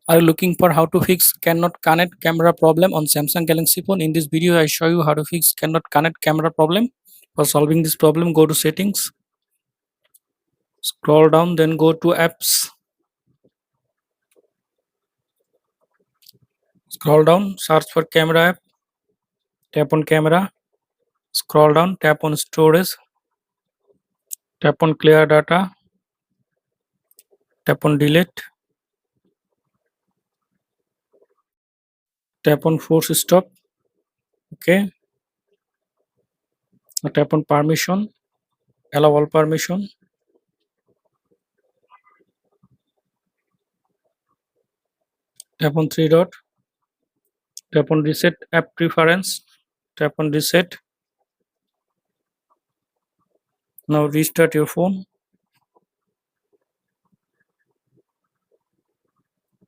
Are you looking for how to fix cannot connect camera problem on Samsung Galaxy phone? In this video, I show you how to fix cannot connect camera problem. For solving this problem, go to settings, scroll down, then go to apps, scroll down, search for camera app, tap on camera, scroll down, tap on storage, tap on clear data, tap on delete, tap on force stop, okay, now tap on permission, allow all permission, tap on three dot, tap on reset app preference, tap on reset. Now restart your phone.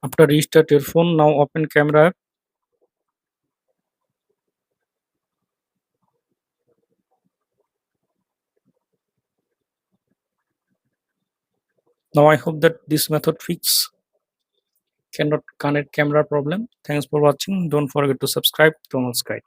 After restart your phone, now open camera app. Now I hope that this method fix cannot connect camera problem. Thanks for watching. Don't forget to subscribe to Thomas Guide.